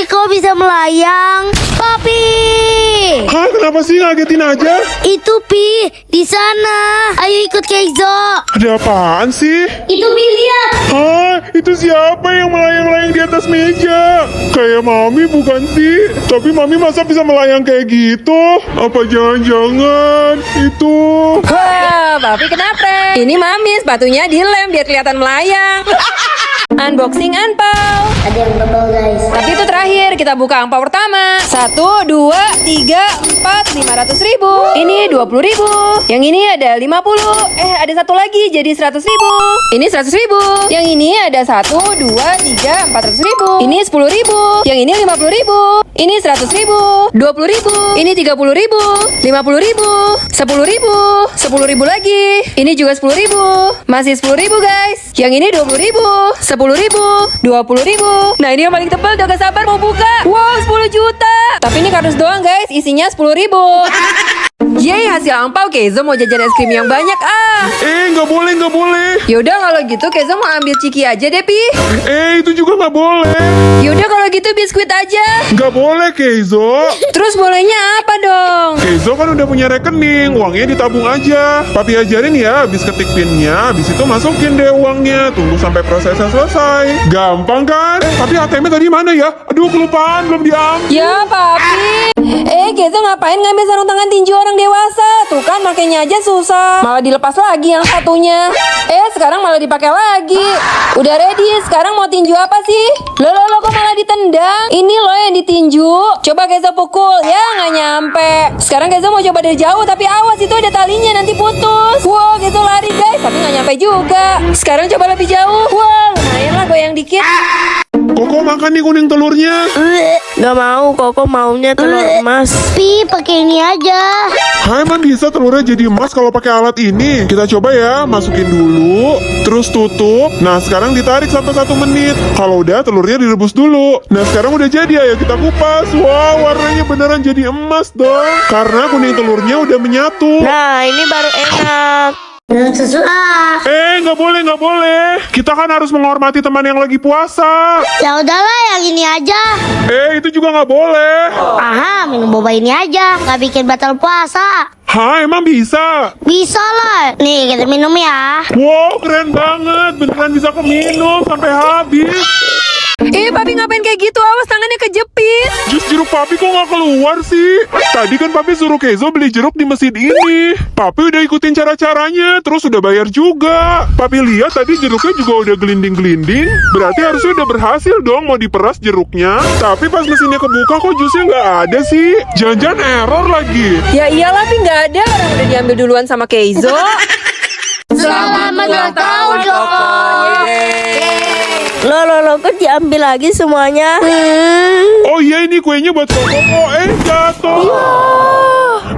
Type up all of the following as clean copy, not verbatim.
kok bisa melayang? Papi! Hah, kenapa sih ngagetin aja? Itu Pi, di sana. Ayo ikut Keizo. Ada apaan sih? Itu Pi, lihat. Hah, itu siapa yang melayang-layang di atas meja? Kayak Mami bukan sih? Tapi Mami masa bisa melayang kayak gitu? Apa jangan-jangan itu? Wah, Papi kenapa? Ini Mami, sepatunya dilem biar kelihatan melayang. Unboxing angpau. Ada yang tebal guys. Tapi itu terakhir, kita buka angpau pertama. 1, 2, 3, 4, 500 ribu. Ini 20 ribu. Yang ini ada 50. Ada satu lagi jadi 100 ribu. Ini 100 ribu. Yang ini ada 1, 2, 3, 400 ribu. Ini 10 ribu. Yang ini 50 ribu. Ini 100 ribu. 20 ribu. Ini 30 ribu. 50 ribu. 10 ribu. 10 ribu lagi. Ini juga 10 ribu. Masih 10 ribu guys. Yang ini 20 ribu. 10 ribu. 20 ribu. Nah ini yang paling tebal, udah gak sabar mau buka. Wow, 10 juta. Tapi ini kardus doang guys, isinya 10 ribu. Yeay, hasil angpau. Keizo mau jajan es krim yang banyak Nggak boleh, nggak boleh. Yaudah kalau gitu Keizo mau ambil ciki aja deh Pi. Itu juga nggak boleh. Yaudah kalau gitu biskuit aja. Nggak boleh, Keizo. Terus bolehnya apa dong? Keizo kan udah punya rekening, uangnya ditabung aja. Papi ajarin ya, habis ketik pinnya, habis itu masukin deh uangnya. Tunggu sampai prosesnya selesai. Gampang kan? Tapi ATM-nya tadi mana ya? Aduh, kelupaan, belum diambil. Ya Papi. Keizo ngapain ngambil sarung tangan tinju orang dewasa? Tuh kan makainya aja susah. Malah dilepas lagi yang satunya. Sekarang malah dipakai lagi. Udah ready, sekarang mau tinju apa sih? Lo kok malah ditendang? Ini lo yang ditinju. Coba Keizo pukul. Ya nggak nyampe. Sekarang Keizo mau coba dari jauh, tapi awas itu ada talinya nanti putus. Wow, Keizo lari guys, tapi nggak nyampe juga. Sekarang coba lebih jauh. Wah, lumayan lah goyang dikit. Koko makan nih kuning telurnya. Gak mau, Koko maunya telur emas. Pi, pakai ini aja. Emang bisa telurnya jadi emas kalau pakai alat ini? Kita coba ya, masukin dulu, terus tutup. Nah, sekarang ditarik sampai 1 menit. Kalau udah, telurnya direbus dulu. Nah, sekarang udah jadi, ayo kita kupas. Wow, warnanya beneran jadi emas dong. Karena kuning telurnya udah menyatu. Nah, ini baru enak. Sesuai. Nggak boleh, nggak boleh. Kita kan harus menghormati teman yang lagi puasa. Ya udahlah, yang ini aja. Itu juga nggak boleh. Aha, minum boba ini aja. Nggak bikin batal puasa. Emang bisa? Bisa lah. Nih, kita minum ya. Wow, keren banget. Beneran bisa keminum sampai habis. Papi ngapain kayak gitu? Awas tangannya kejepit. Jus jeruk Papi kok nggak keluar sih? Tadi kan Papi suruh Keizo beli jeruk di mesin ini. Papi udah ikutin cara-caranya, terus udah bayar juga. Papi lihat tadi jeruknya juga udah gelinding-gelinding. Berarti harusnya udah berhasil dong mau diperas jeruknya. Tapi pas mesinnya kebuka kok jusnya nggak ada sih? Jangan-jangan error lagi. Ya iyalah Pi, nggak ada. Orang udah diambil duluan sama Keizo. Selamat ulang tahun, Koko. Lo kok diambil lagi semuanya? Oh iya, ini kuenya buat Koko kok. Jatuh.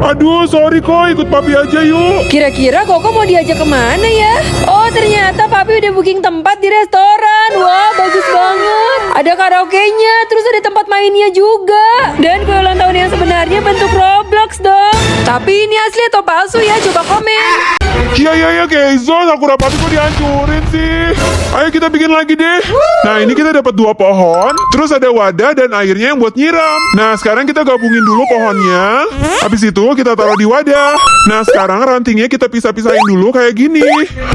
Aduh, sorry kok, ikut Papi aja yuk. Kira-kira Koko mau diajak kemana ya? Oh, ternyata Papi udah booking tempat di restoran. Wah, bagus banget. Ada karaoke-nya, terus ada tempat mainnya juga. Dan kue ulang tahun yang sebenarnya bentuk Roblox dong. Tapi ini asli atau palsu ya? Coba komen. Iya, Keizo, Sakura Papi kok dihancurin sih? Ayo kita bikin lagi deh. Nah, ini kita dapat 2 pohon, terus ada wadah dan airnya yang buat nyiram. Nah, sekarang kita gabungin dulu pohonnya. Habis itu kita taruh di wadah. Nah, sekarang rantingnya kita pisah-pisahin dulu kayak gini.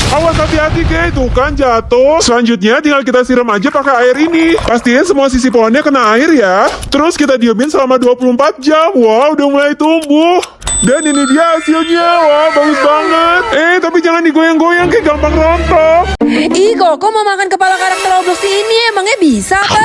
Awas, hati-hati guys, tuh kan jatuh. Selanjutnya tinggal kita siram aja pakai air ini. Pastiin semua sisi pohonnya kena air ya. Terus kita diemin selama 24 jam. Wow, udah mulai tumbuh. Dan ini dia hasilnya. Wah, bagus banget. Tapi jangan digoyang-goyang kayak gampang rontok. Koko mau makan kepala karakter Roblox ini, emangnya bisa apa?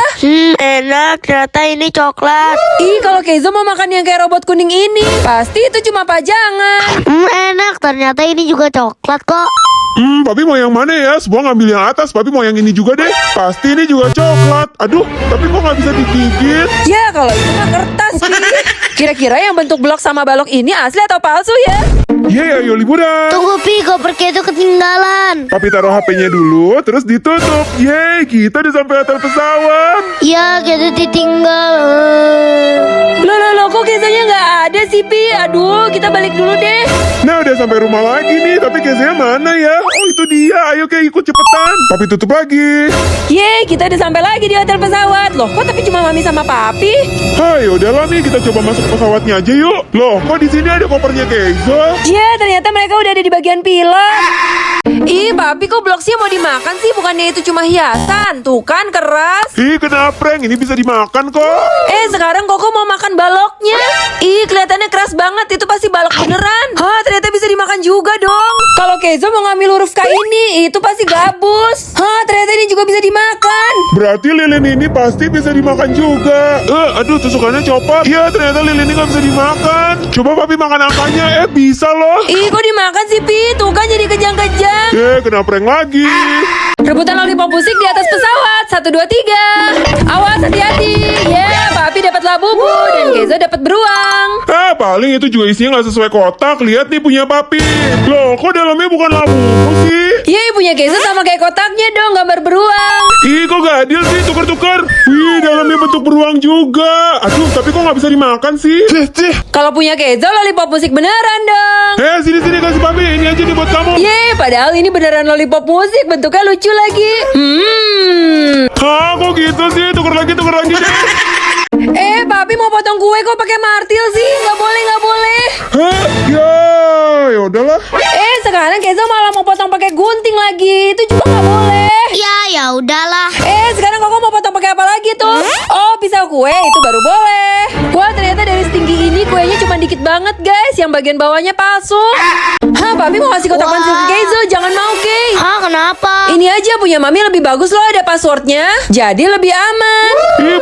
Enak, ternyata ini coklat. Kalau Keizo mau makan yang kayak robot kuning ini, pasti itu cuma pajangan. Enak. Ternyata ini juga coklat kok. Papi mau yang mana ya? Semua ngambil yang atas. Papi mau yang ini juga deh. Pasti ini juga coklat. Aduh, tapi kok nggak bisa digigit? Ya, kalau itu mah kertas, Pi. Kira-kira yang bentuk blok sama balok ini asli atau palsu ya? Ayo liburan. Tunggu Pi, kopernya itu ketinggalan. Papi taruh HP-nya dulu, terus ditutup. Kita udah sampai hotel pesawat. Ya, kita ditinggal. Loh, Loh kok Kezonya nggak ada sih Pi? Aduh, kita balik dulu deh. Nah, udah sampai rumah lagi nih, tapi Kezanya mana ya? Oh, itu dia. Ayo Kay, ikut cepetan. Papi tutup lagi. Yeay, kita udah sampai lagi di hotel pesawat. Loh, kok tapi cuma Mami sama Papi? Hai, udahlah nih, kita coba masuk pesawatnya aja yuk. Loh, kok di sini ada kopernya Kezo? Ya, ternyata mereka udah ada di bagian pilot. Ih, Papi kok bloksnya mau dimakan sih? Bukannya itu cuma hiasan. Tuh kan, keras. Ih, kena prank. Ini bisa dimakan kok. Sekarang Koko mau makan baloknya. Ih, kelihatannya keras banget. Itu pasti balok beneran. Hah, ternyata bisa dimakan juga dong. Kalau Kezo mau ngambil huruf K ini, itu pasti gabus. Hah, ternyata ini juga bisa dimakan. Berarti lilin ini pasti bisa dimakan juga. Aduh, tusukannya copot. Iya, ternyata lilin ini nggak bisa dimakan. Coba Papi makan angkanya. Bisa loh. Ih, kok dimakan sih, Pi? Tuh kan jadi kejang-kejang. Kena prank lagi. Rebutan lollipop musik di atas pesawat. 1, 2, 3. Awas, hati-hati. Ya, Papi dapat labubu dan Kezo dapat beruang. Paling itu juga isinya nggak sesuai kotak. Lihat nih punya Papi. Loh, kok dalamnya bukan labu sih? Yeay, punya Kezo sama kayak kotaknya dong, gambar beruang. Ih, kok gak adil sih, tuker-tuker. Wih, dalamnya bentuk beruang juga. Aduh, tapi kok nggak bisa dimakan sih? Kalau punya Kezo, lollipop musik beneran dong. Sini kasih Papi. Ini aja nih buat kamu. Yeay, padahal ini beneran lollipop musik, bentuknya lucu lagi. Hah, kok gitu sih? Tuker lagi deh. Papi mau potong kue kok pakai martil sih? Nggak boleh. Hah? Ya udahlah. Sekarang Kezo malah mau potong pakai gunting lagi. Itu juga nggak boleh. Ya udahlah. Sekarang Koko mau potong pakai apa lagi tuh? Oh, pisau kue itu baru boleh. Wah, ternyata dari setinggi ini kuenya cuma dikit banget, guys. Yang bagian bawahnya palsu. Hah, Papi mau kasih kotak pensil ke Kezo. Jangan mau, Kay. Hah, kenapa? Ini aja punya Mami lebih bagus loh, ada passwordnya. Jadi lebih aman.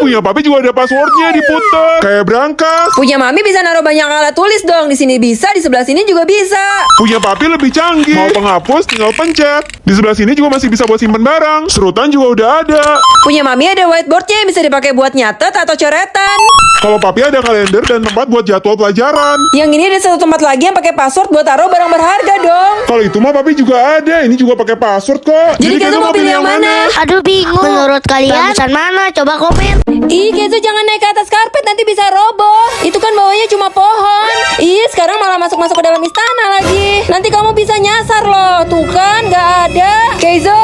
Punya Papi juga ada passwordnya, diputer. Kayak berangkas. Punya Mami bisa naruh banyak alat tulis dong. Di sini bisa, di sebelah sini juga bisa. Punya Papi lebih canggih. Mau penghapus, tinggal pencet. Di sebelah sini juga masih bisa buat simpen barang. Serutan juga udah ada. Punya Mami ada whiteboardnya yang bisa dipakai buat nyatet atau coretan. Kalau Papi ada kalender dan tempat buat jadwal pelajaran. Yang ini ada satu tempat lagi yang pakai password buat taruh barang berharga dong. Kalau itu mah Papi juga ada. Ini juga pakai password kok. Jadi Kezo mau pilih yang mana? Aduh, bingung. Menurut kalian bagusan mana? Coba komen. Ih, Kezo jangan naik ke atas karpet, nanti bisa roboh. Itu kan bawahnya cuma pohon. Ih, sekarang malah masuk-masuk ke dalam istana lagi. Nanti kamu bisa nyasar loh. Tuh kan, nggak ada. Kezo.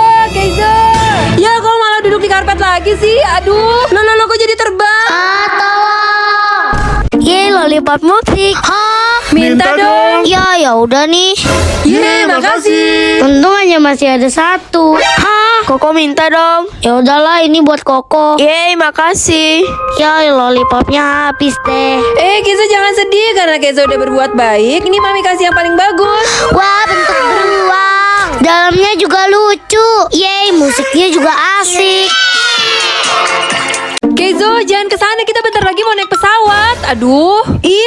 Ya, kau malah duduk di karpet lagi sih. Aduh, lo kok jadi terbang? Tolong. Yeay, lollipop musik. Hah? Minta dong. Ya udah nih. Yeay, makasih. Untung aja masih ada satu. Hah? Koko minta dong. Ya udahlah, ini buat Koko. Yeay, makasih. Ya, lollipopnya habis deh. Kezo jangan sedih karena Kezo udah berbuat baik. Ini Mami kasih yang paling bagus. Wah, bentuk beruang. Dalamnya juga lucu. Yeay, musiknya juga asik. Kezo, jangan kesana, kita bentar lagi mau naik pesawat. Aduh,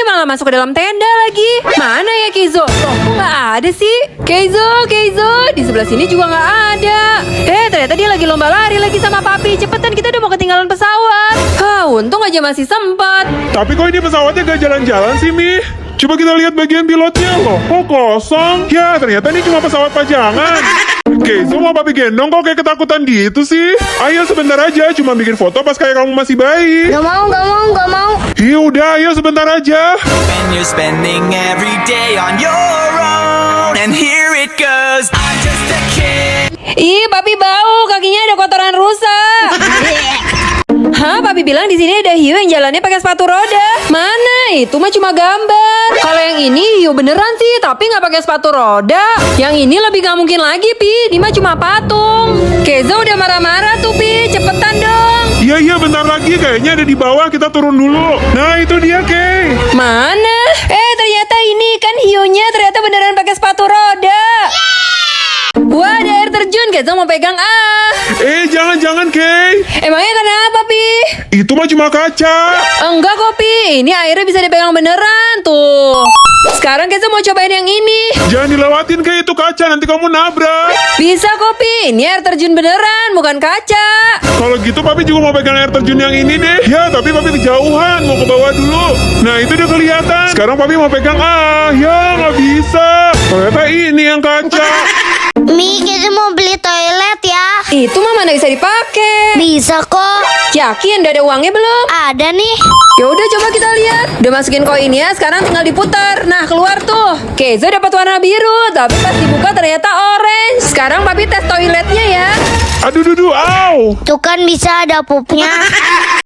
malah masuk ke dalam tenda lagi. Mana ya Kezo? Loh, kok nggak ada sih? Kezo, di sebelah sini juga nggak ada. Ternyata dia lagi lomba lari lagi sama Papi. Cepetan, kita udah mau ketinggalan pesawat. Untung aja masih sempat. Tapi kok ini pesawatnya gak jalan-jalan sih, Mi? Coba kita lihat bagian pilotnya loh. Kok kosong? Ya, ternyata ini cuma pesawat pajangan. Kezo mau Papi gendong kok kayak ketakutan gitu sih? Ayo sebentar aja, cuma bikin foto pas kayak kamu masih bayi. Gak mau. Udah, ayo sebentar aja. And you're spending every day on your own. And here it goes. I'm just a kid. Papi bau, kakinya ada kotoran rusak. Hah, Papi bilang di sini ada hiu yang jalannya pakai sepatu roda. Mana? Itu mah cuma gambar. Kalau yang ini hiu beneran sih, tapi nggak pakai sepatu roda. Yang ini lebih nggak mungkin lagi, Pi. Ini mah cuma patung. Kezo udah marah-marah tuh, Pi. Cepetan dong. Iya, bentar lagi. Kayaknya ada di bawah, kita turun dulu. Nah, itu dia, Kay. Mana? Ternyata ini kan hiunya ternyata beneran pakai sepatu roda. Wah, ada air terjun. Kezo mau pegang Jangan, Kay. Emangnya kenapa, Pi? Itu mah cuma kaca. Enggak kok, Pi. Ini airnya bisa dipegang beneran tuh. Sekarang Kezo mau cobain yang ini. Jangan dilewatin, Kay. Itu kaca, nanti kamu nabrak. Bisa kok, Pi. Ini air terjun beneran, bukan kaca. Kalau gitu Papi juga mau pegang air terjun yang ini deh. Ya, tapi Papi kejauhan, mau ke bawah dulu. Nah, itu udah kelihatan. Sekarang Papi mau pegang. Ya nggak bisa. Ternyata ini yang kaca. Mi, kita mau beli toilet ya. Itu mah mana bisa dipakai. Bisa kok. Yakin udah ada uangnya belum? Ada nih. Ya udah coba kita lihat. Udah masukin koinnya, sekarang tinggal diputar. Nah, keluar tuh. Kenzo dapat warna biru, tapi pas dibuka ternyata orange. Sekarang papi tes toiletnya ya. Aduh, aduh, au. Tuh kan bisa ada pupnya.